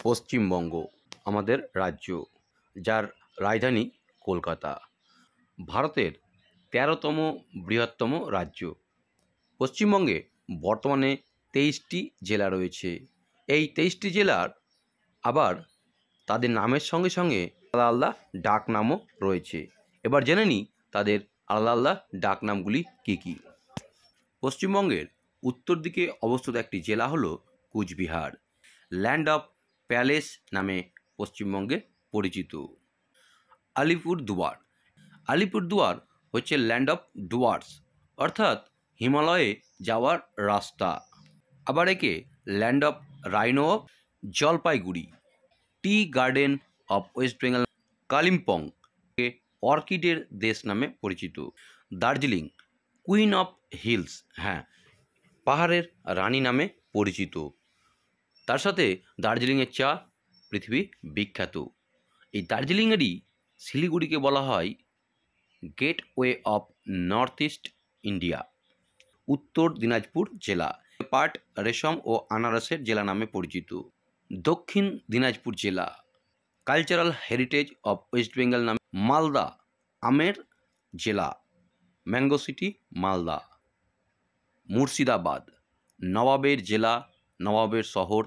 পশ্চিমবঙ্গ আমাদের রাজ্য, যার রাজধানী কলকাতা। ভারতের ১৩তম বৃহত্তম রাজ্য। পশ্চিমবঙ্গে বর্তমানে ২৩টি জেলা রয়েছে। এই ২৩টি জেলার আবার তাদের নামের সঙ্গে সঙ্গে আলাদা আলাদা ডাক নামও রয়েছে। এবার জেনে নিই তাদের আলাদা আলাদা ডাক নামগুলি কী কী। পশ্চিমবঙ্গের উত্তর দিকে অবস্থিত একটি জেলা হলো কুচবিহার। ল্যান্ড অফ প্যালেস নামে পশ্চিমবঙ্গে পরিচিত। আলিপুরদুয়ার। আলিপুরদুয়ার হচ্ছে ল্যান্ড অফ ডুয়ার্স, অর্থাৎ হিমালয়ে যাওয়ার রাস্তা। আবার একে land of rhino of Jalpaiguri. Tea garden of West Bengal. Kalimpong কে অর্কিডের দেশ নামে পরিচিত। দার্জিলিং কুইন অফ হিলস, হ্যাঁ, পাহাড়ের রানী নামে পরিচিত। তার সাথে দার্জিলিংয়ের চা পৃথিবী বিখ্যাত। এই দার্জিলিংয়েরই শিলিগুড়িকে বলা হয় gateway of north east India. উত্তর দিনাজপুর জেলা পাট, রেশম ও আনারসের জেলা নামে পরিচিত। দক্ষিণ দিনাজপুর জেলা cultural heritage of West Bengal নামে। মালদা আমের জেলা, ম্যাঙ্গো সিটি মালদা। মুর্শিদাবাদ নবাবের জেলা, নবাবের শহর।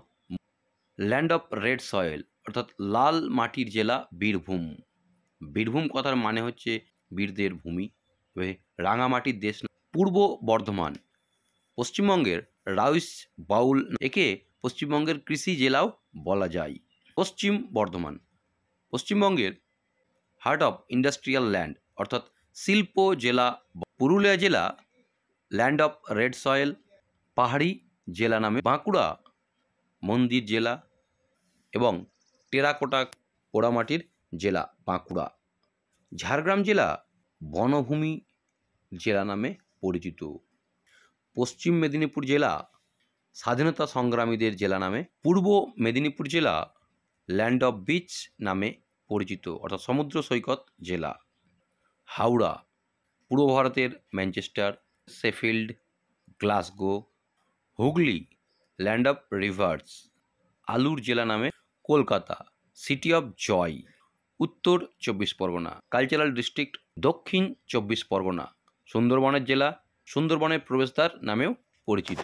ল্যান্ড অফ রেড সয়েল, অর্থাৎ লাল মাটির জেলা বীরভূম। বীরভূম কথার মানে হচ্ছে বীরদের ভূমি, রাঙামাটির দেশ। পূর্ব বর্ধমান পশ্চিমবঙ্গের রাইস বাউল, একে পশ্চিমবঙ্গের কৃষি জেলাও বলা যায়। পশ্চিম বর্ধমান পশ্চিমবঙ্গের হার্ট অফ ইন্ডাস্ট্রিয়াল ল্যান্ড, অর্থাৎ শিল্প জেলা। পুরুলিয়া জেলা ল্যান্ড অফ রেড সয়েল, পাহাড়ি জেলা নামে। বাঁকুড়া মন্দির জেলা এবং টেরাকোটা পোড়ামাটির জেলা বাঁকুড়া। ঝাড়গ্রাম জেলা বনভূমি জেলা নামে পরিচিত। পশ্চিম মেদিনীপুর জেলা স্বাধীনতা সংগ্রামীদের জেলা নামে। পূর্ব মেদিনীপুর জেলা ল্যান্ড অফ বিচ নামে পরিচিত, অর্থাৎ সমুদ্র সৈকত জেলা। হাওড়া পূর্ব ভারতের Manchester, Sheffield, Glasgow. Hooghly land of rivers, আলুর জেলা নামে। Kolkata city of joy. উত্তর ২৪ পরগনা কালচারাল ডিস্ট্রিক্ট। দক্ষিণ ২৪ পরগনা সুন্দরবনের জেলা, সুন্দরবনের প্রবেশদ্বার নামেও পরিচিত।